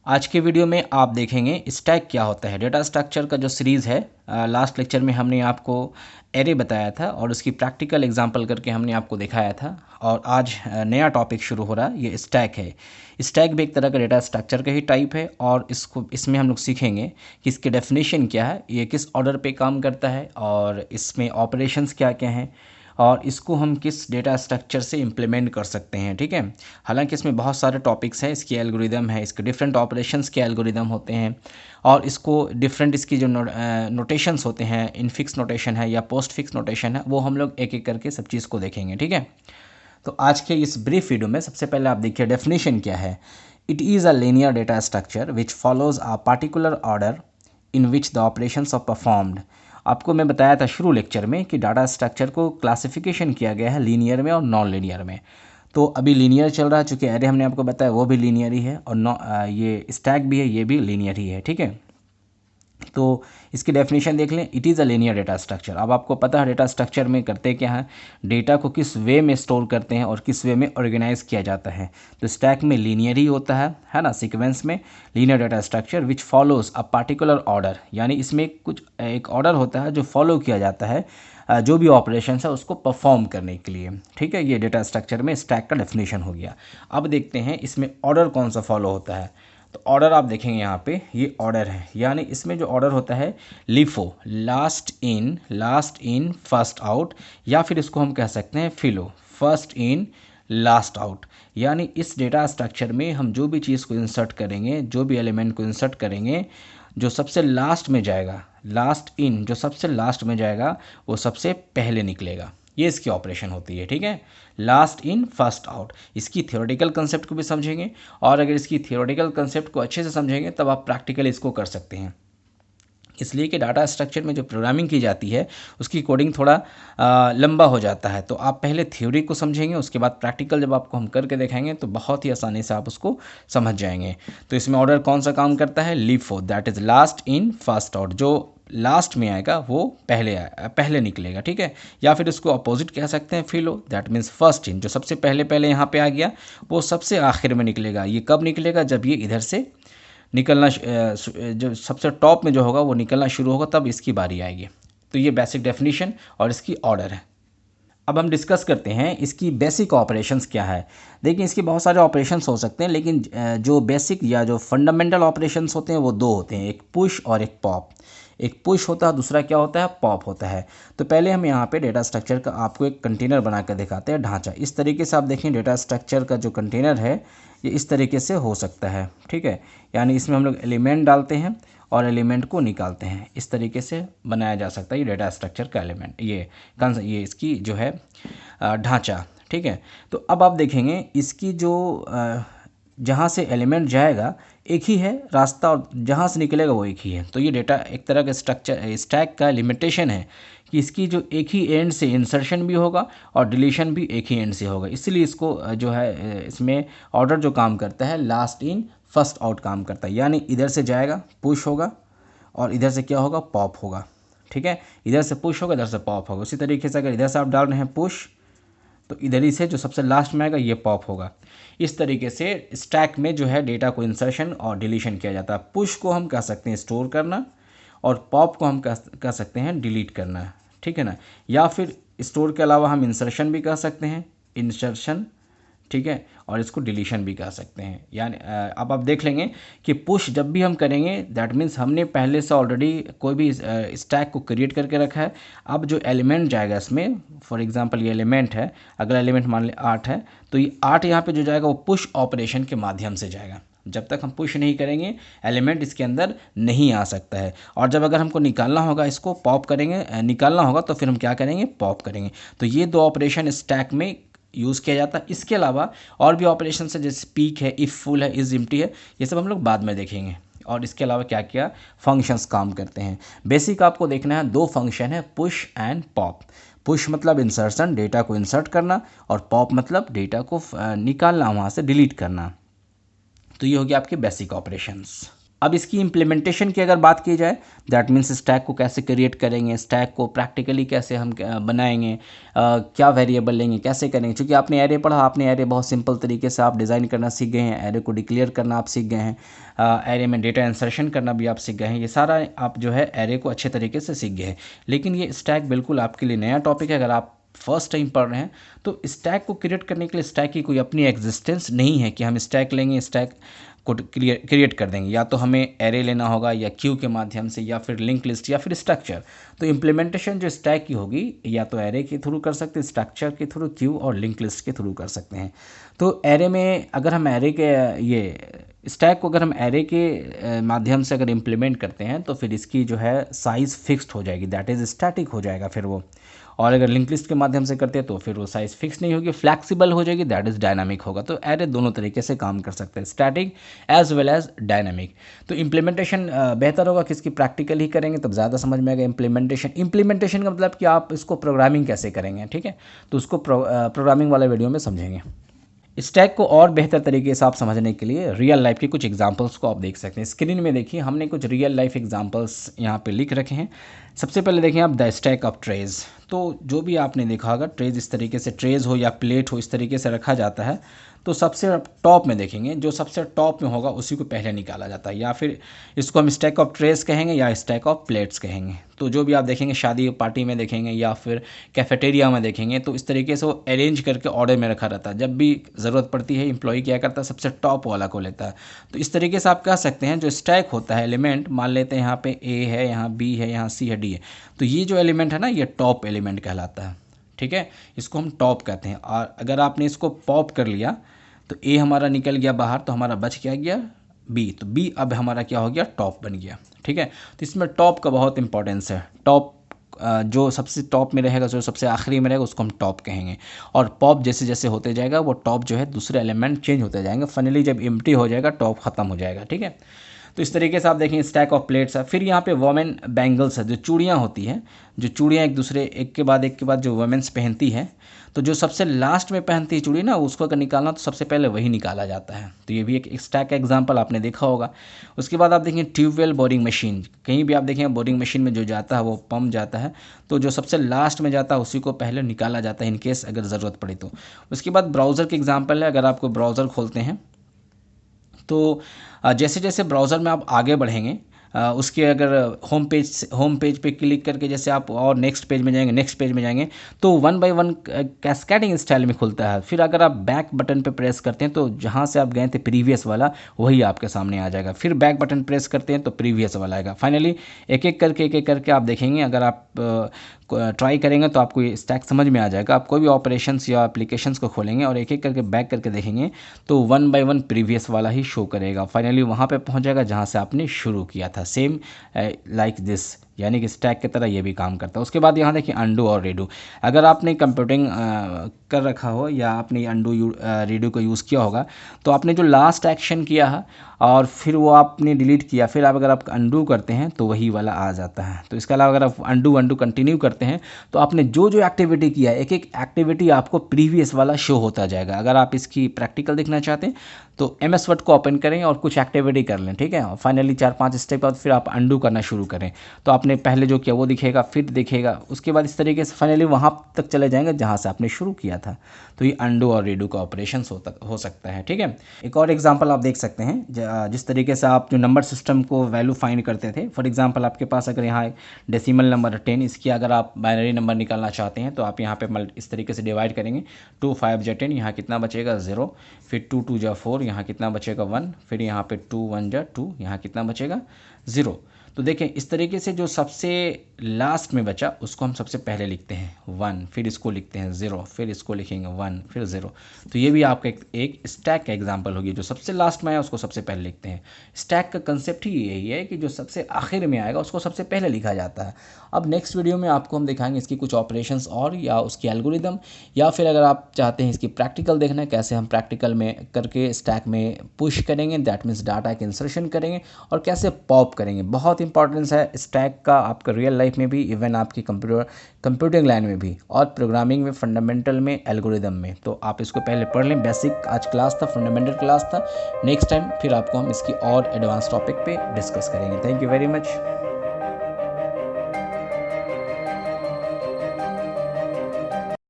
आज के वीडियो में आप देखेंगे स्टैक क्या होता है। डेटा स्ट्रक्चर का जो सीरीज़ है, लास्ट लेक्चर में हमने आपको एरे बताया था और उसकी प्रैक्टिकल एग्जांपल करके हमने आपको दिखाया था। और आज नया टॉपिक शुरू हो रहा है, ये स्टैक है। स्टैक भी एक तरह का डेटा स्ट्रक्चर का ही टाइप है और इसमें हम लोग सीखेंगे कि इसकी डेफिनेशन क्या है, ये किस ऑर्डर पे काम करता है और इसमें ऑपरेशंस क्या क्या हैं और इसको हम किस डेटा स्ट्रक्चर से इम्प्लीमेंट कर सकते हैं। ठीक है, हालांकि इसमें बहुत सारे टॉपिक्स हैं, इसकी एल्गोरिदम है, इसके डिफरेंट ऑपरेशंस के एल्गोरिदम होते हैं और इसको डिफरेंट इसकी जो नोटेशंस होते हैं, इनफिक्स नोटेशन है या पोस्ट फिक्स नोटेशन है, वो हम लोग एक एक करके सब चीज़ को देखेंगे। ठीक है, तो आज के इस ब्रीफ वीडियो में सबसे पहले आप देखिए डेफिनेशन क्या है। It is a linear data structure which follows a particular order in which the operations are performed. आपको मैं बताया था शुरू लेक्चर में कि डाटा स्ट्रक्चर को क्लासिफिकेशन किया गया है लीनियर में और नॉन लीनियर में। तो अभी लीनियर चल रहा है, चूँकि एरे हमने आपको बताया वो भी लीनियर ही है और ये स्टैक भी है, ये भी लीनियर ही है। ठीक है, तो इसकी डेफिनेशन देख लें। It is a linear data structure. अब आपको पता है डेटा स्ट्रक्चर में करते क्या है, डेटा को किस वे में स्टोर करते हैं और किस वे में ऑर्गेनाइज किया जाता है। तो स्टैक में लीनियर ही होता है ना, सीक्वेंस में linear data structure which follows a particular order, यानी इसमें कुछ एक ऑर्डर होता है जो फॉलो किया जाता है जो भी ऑपरेशन है उसको परफॉर्म करने के लिए। ठीक है, ये डेटा स्ट्रक्चर में स्टैक का डेफिनेशन हो गया। अब देखते हैं इसमें ऑर्डर कौन सा फॉलो होता है। तो ऑर्डर आप देखेंगे यहाँ पे, ये ऑर्डर है, यानी इसमें जो ऑर्डर होता है LIFO, last in first out, या फिर इसको हम कह सकते हैं फिलो, फर्स्ट इन लास्ट आउट। यानी इस डेटा स्ट्रक्चर में हम जो भी चीज़ को इंसर्ट करेंगे, जो भी एलिमेंट को इंसर्ट करेंगे, जो सबसे लास्ट में जाएगा, लास्ट इन जो सबसे लास्ट में जाएगा वो सबसे पहले निकलेगा। ये इसकी ऑपरेशन होती है। ठीक है, लास्ट इन फर्स्ट आउट। इसकी थियोरेटिकल कंसेप्ट को भी समझेंगे और अगर इसकी थियोरेटिकल कंसेप्ट को अच्छे से समझेंगे तब आप प्रैक्टिकली इसको कर सकते हैं। इसलिए कि डाटा स्ट्रक्चर में जो प्रोग्रामिंग की जाती है उसकी कोडिंग थोड़ा लंबा हो जाता है। तो आप पहले थ्योरी को समझेंगे, उसके बाद प्रैक्टिकल जब आपको हम करके दिखाएंगे तो बहुत ही आसानी से आप उसको समझ जाएंगे। तो इसमें ऑर्डर कौन सा काम करता है, LIFO, that is last in first out. जो लास्ट में आएगा वो पहले निकलेगा। ठीक है, या फिर उसको अपोजिट कह सकते हैं फिलो, दैट मीन्स फर्स्ट इन, जो सबसे पहले यहाँ पे आ गया वो सबसे आखिर में निकलेगा। ये कब निकलेगा, जब ये इधर से निकलना जो सबसे टॉप में जो होगा वो निकलना शुरू होगा, तब इसकी बारी आएगी। तो ये बेसिक डेफिनेशन और इसकी ऑर्डर है। अब हम डिस्कस करते हैं इसकी बेसिक ऑपरेशंस क्या है। देखिए, इसके बहुत सारे ऑपरेशंस हो सकते हैं, लेकिन जो बेसिक या जो फंडामेंटल ऑपरेशंस होते हैं वो दो होते हैं, एक पुश और एक पॉप। एक पुश होता है, दूसरा क्या होता है, पॉप होता है। तो पहले हम यहाँ पे डेटा स्ट्रक्चर का आपको एक कंटेनर बना कर दिखाते हैं, ढांचा। इस तरीके से आप देखें डेटा स्ट्रक्चर का जो कंटेनर है ये इस तरीके से हो सकता है। ठीक है, यानी इसमें हम लोग एलिमेंट डालते हैं और एलिमेंट को निकालते हैं, इस तरीके से बनाया जा सकता है ये डेटा स्ट्रक्चर का एलिमेंट, ये इसकी जो है ढांचा। ठीक है, तो अब आप देखेंगे इसकी जो जहाँ से एलिमेंट जाएगा एक ही है रास्ता और जहाँ से निकलेगा वो एक ही है। तो ये डेटा एक तरह का स्टैक का लिमिटेशन है कि इसकी जो एक ही एंड से इंसर्शन भी होगा और डिलीशन भी एक ही एंड से होगा। इसलिए इसको जो है इसमें ऑर्डर जो काम करता है लास्ट इन फर्स्ट आउट काम करता है, यानी इधर से जाएगा पुश होगा और इधर से क्या होगा, पॉप होगा। ठीक है, इधर से पुश होगा, इधर से पॉप होगा। उसी तरीके से अगर इधर से आप डाल रहे हैं पुश तो इधर ही से जो सबसे लास्ट में आएगा ये पॉप होगा। इस तरीके से स्टैक में जो है डेटा को इंसर्शन और डिलीशन किया जाता है। पुश को हम कह सकते हैं स्टोर करना और पॉप को हम कह सकते हैं डिलीट करना। ठीक है ना, या फिर स्टोर के अलावा हम इंसर्शन भी कह सकते हैं, इंसर्शन। ठीक है, और इसको डिलीशन भी कह सकते हैं। यानी अब आप देख लेंगे कि पुश जब भी हम करेंगे दैट मीन्स हमने पहले से ऑलरेडी कोई भी स्टैक को क्रिएट करके रखा है। अब जो एलिमेंट जाएगा इसमें, फॉर एग्जांपल ये एलिमेंट है, अगला एलिमेंट मान लें 8 है, तो ये 8 यहाँ पे जो जाएगा वो पुश ऑपरेशन के माध्यम से जाएगा। जब तक हम पुश नहीं करेंगे एलिमेंट इसके अंदर नहीं आ सकता है। और जब अगर हमको निकालना होगा, इसको पॉप करेंगे, निकालना होगा, तो फिर हम क्या करेंगे, पॉप करेंगे। तो ये दो ऑपरेशन स्टैक में यूज़ किया जाता है। इसके अलावा और भी ऑपरेशन है, जैसे स्पीक है, इफ़ फुल है, इज़ एम्प्टी है, ये सब हम लोग बाद में देखेंगे। और इसके अलावा क्या क्या फंक्शंस काम करते हैं। बेसिक आपको देखना है, दो फंक्शन है, पुश एंड पॉप। पुश मतलब इंसर्शन, डेटा को इंसर्ट करना, और पॉप मतलब डेटा को निकालना, वहाँ से डिलीट करना। तो ये हो गया आपके बेसिक ऑपरेशंस। अब इसकी इम्प्लीमेंटेशन की अगर बात की जाए, दैट मीन्स स्टैक को कैसे क्रिएट करेंगे, स्टैक को प्रैक्टिकली कैसे हम बनाएंगे, क्या वेरिएबल लेंगे, कैसे करेंगे। क्योंकि आपने एरे पढ़ा, आपने एरे बहुत सिंपल तरीके से आप डिज़ाइन करना सीख गए हैं, एरे को डिक्लेयर करना आप सीख गए हैं, एरे में डेटा इंसर्शन करना भी आप सीख गए हैं। ये सारा आप जो है एरे को अच्छे तरीके से सीख गए हैं। लेकिन ये स्टैक बिल्कुल आपके लिए नया टॉपिक है। अगर आप फर्स्ट टाइम पढ़ रहे हैं तो स्टैक को क्रिएट करने के लिए स्टैक की कोई अपनी एग्जिस्टेंस नहीं है कि हम स्टैक लेंगे, स्टैक को क्रिएट कर देंगे। या तो हमें एरे लेना होगा, या क्यू के माध्यम से, या फिर लिंक लिस्ट, या फिर स्ट्रक्चर। तो इम्प्लीमेंटेशन जो स्टैक की होगी, या तो एरे के थ्रू कर सकते हैं, स्ट्रक्चर के थ्रू, क्यू और लिंक लिस्ट के थ्रू कर सकते हैं। तो एरे में अगर हम एरे के ये स्टैक को अगर हम एरे के माध्यम से अगर इम्प्लीमेंट करते हैं तो फिर इसकी जो है साइज़ फिक्स्ड हो जाएगी, दैट इज़ स्टैटिक हो जाएगा फिर वो। और अगर लिंक लिस्ट के माध्यम से करते हैं तो फिर वो साइज़ फिक्स नहीं होगी, फ्लैक्सिबल हो जाएगी, दैट इज़ डायनामिक होगा। तो एरे दोनों तरीके से काम कर सकते हैं, static as well as dynamic. तो इम्प्लीमेंटेशन बेहतर होगा किसकी, प्रैक्टिकल ही करेंगे तब ज़्यादा समझ में आएगा। इम्प्लीमेंटेशन का मतलब कि आप इसको प्रोग्रामिंग कैसे करेंगे, ठीक है, तो उसको प्रोग्रामिंग वाले वीडियो में समझेंगे। स्टैक को और बेहतर तरीके से आप समझने के लिए रियल लाइफ के कुछ एग्जांपल्स को आप देख सकते हैं। स्क्रीन में देखिए, हमने कुछ रियल लाइफ एग्जांपल्स यहाँ पे लिख रखे हैं। सबसे पहले देखें आप, द स्टैक ऑफ ट्रेज। तो जो भी आपने देखा होगा, ट्रेज इस तरीके से, ट्रेज हो या प्लेट हो, इस तरीके से रखा जाता है। तो सबसे टॉप में देखेंगे, जो सबसे टॉप में होगा उसी को पहले निकाला जाता है, या फिर इसको हम स्टैक ऑफ ट्रेज कहेंगे या स्टैक ऑफ प्लेट्स कहेंगे। तो जो भी आप देखेंगे, शादी पार्टी में देखेंगे या फिर कैफेटेरिया में देखेंगे, तो इस तरीके से वो अरेंज करके ऑर्डर में रखा रहता है। जब भी ज़रूरत पड़ती है, एम्प्लॉय क्या करता है, सबसे टॉप वाला को लेता है। तो इस तरीके से आप कह सकते हैं, जो स्टैक होता है एलिमेंट, मान लेते हैं यहाँ पे ए है, यहाँ बी है, यहाँ सी है, डी है, तो ये जो एलिमेंट है ना, ये टॉप एलिमेंट कहलाता है, ठीक है, इसको हम टॉप कहते हैं। और अगर आपने इसको पॉप कर लिया तो ए हमारा निकल गया बाहर, तो हमारा बच क्या गया, बी। तो बी अब हमारा क्या हो गया, टॉप बन गया, ठीक है। तो इसमें टॉप का बहुत इंपॉर्टेंस है। टॉप जो सबसे टॉप में रहेगा, जो सबसे आखिरी में रहेगा, उसको हम टॉप कहेंगे। और पॉप जैसे जैसे होते जाएगा, वो टॉप जो है दूसरे एलिमेंट चेंज होते जाएंगे, फाइनली जब एम्प्टी हो जाएगा, टॉप खत्म हो जाएगा, ठीक है। तो इस तरीके से आप देखें, स्टैक ऑफ प्लेट्स है। फिर यहाँ पे वोमेन बैंगल्स है, जो चूड़ियाँ होती हैं, जो चूड़ियाँ एक के बाद जो वुमेन्स पहनती है, तो जो सबसे लास्ट में पहनती है चूड़ी ना, उसको अगर निकालना तो सबसे पहले वही निकाला जाता है। तो ये भी एक स्टैक का एग्जांपल आपने देखा होगा। उसके बाद आप देखें ट्यूबवेल बोरिंग मशीन, कहीं भी आप देखें बोरिंग मशीन में जो जाता है वो पंप जाता है, तो जो सबसे लास्ट में जाता है उसी को पहले निकाला जाता है, इनकेस अगर ज़रूरत पड़े तो। उसके बाद ब्राउज़र के एग्जाम्पल है। अगर आपको ब्राउज़र खोलते हैं तो जैसे जैसे ब्राउज़र में आप आगे बढ़ेंगे, उसके अगर होम पेज पे क्लिक करके जैसे आप और नेक्स्ट पेज में जाएंगे तो one by one cascading style में खुलता है। फिर अगर आप बैक बटन पे प्रेस करते हैं तो जहाँ से आप गए थे प्रीवियस वाला, वही आपके सामने आ जाएगा। फिर बैक बटन प्रेस करते हैं तो प्रीवियस वाला आएगा। फाइनली एक एक करके आप देखेंगे। अगर आप ट्राई करेंगे तो आपको ये स्टैक समझ में आ जाएगा। आप कोई भी ऑपरेशंस या एप्लीकेशंस को खोलेंगे और एक एक करके बैक करके देखेंगे तो वन बाय वन प्रीवियस वाला ही शो करेगा। फाइनली वहाँ पे पहुँच जाएगा जहाँ से आपने शुरू किया था, सेम लाइक दिस, यानी कि स्टैक की तरह ये भी काम करता है। उसके बाद यहाँ देखिए अंडू और रीडू। अगर आपने कंप्यूटिंग कर रखा हो या आपने अंडू रीडू को यूज़ किया होगा, तो आपने जो लास्ट एक्शन किया है और फिर वो आपने डिलीट किया, फिर आप अगर आप अंडू करते हैं तो वही वाला आ जाता है। तो इसके अलावा अगर आप अंडू कंटिन्यू करते हैं तो आपने जो जो एक्टिविटी किया है, एक एक एक्टिविटी आपको प्रीवियस वाला शो होता जाएगा। अगर आप इसकी प्रैक्टिकल देखना चाहते हैं तो MS वर्ड को ओपन करें और कुछ एक्टिविटी कर लें, ठीक है। और फाइनली 4-5 स्टेप बाद फिर आप अंडू करना शुरू करें तो आपने पहले जो किया वो दिखेगा, फिर दिखेगा। उसके बाद इस तरीके से फाइनली वहाँ तक चले जाएंगे जहाँ से आपने शुरू किया था। तो ये अंडू और रीडू का ऑपरेशन हो सकता है, ठीक है। एक और एग्जाम्पल आप देख सकते हैं, जिस तरीके से आप जो नंबर सिस्टम को वैल्यू फाइंड करते थे। फॉर एग्जाम्पल आपके पास अगर यहाँ डेसिमल नंबर 10, इसकी अगर आप बाइनरी नंबर निकालना चाहते हैं तो आप यहाँ पे इस तरीके से डिवाइड करेंगे। 2 5 जा 10, यहाँ कितना बचेगा 0, फिर 2 2 जा 4, यहाँ कितना बचेगा 1, फिर यहाँ पे 2 1 जा 2, यहाँ कितना बचेगा 0। तो देखें इस तरीके से जो सबसे लास्ट में बचा उसको हम सबसे पहले लिखते हैं 1, फिर इसको लिखते हैं 0, फिर इसको लिखेंगे 1, फिर 0। तो ये भी आपका एक स्टैक का एग्जांपल होगी। जो सबसे लास्ट में आया उसको सबसे पहले लिखते हैं। स्टैक का कंसेप्ट ही यही है कि जो सबसे आखिर में आएगा उसको सबसे पहले लिखा जाता है। अब नेक्स्ट वीडियो में आपको हम दिखाएंगे इसकी कुछ ऑपरेशंस और या उसकी एल्गोरिदम, या फिर अगर आप चाहते हैं इसकी प्रैक्टिकल देखना है कैसे हम प्रैक्टिकल में करके स्टैक में पुश करेंगे, दैट मीन्स डाटा के इंसर्शन करेंगे, और कैसे पॉप करेंगे। बहुत इंपॉर्टेंस है स्टैक का आपका रियल लाइफ में भी, इवन आपकी कंप्यूटिंग लाइन में भी, और प्रोग्रामिंग में, फंडामेंटल में, एल्गोरिदम में। तो आप इसको पहले पढ़ लें। बेसिक आज क्लास था, फंडामेंटल क्लास था। नेक्स्ट टाइम फिर आपको हम इसकी और एडवांस टॉपिक पे डिस्कस करेंगे। Thank you very much.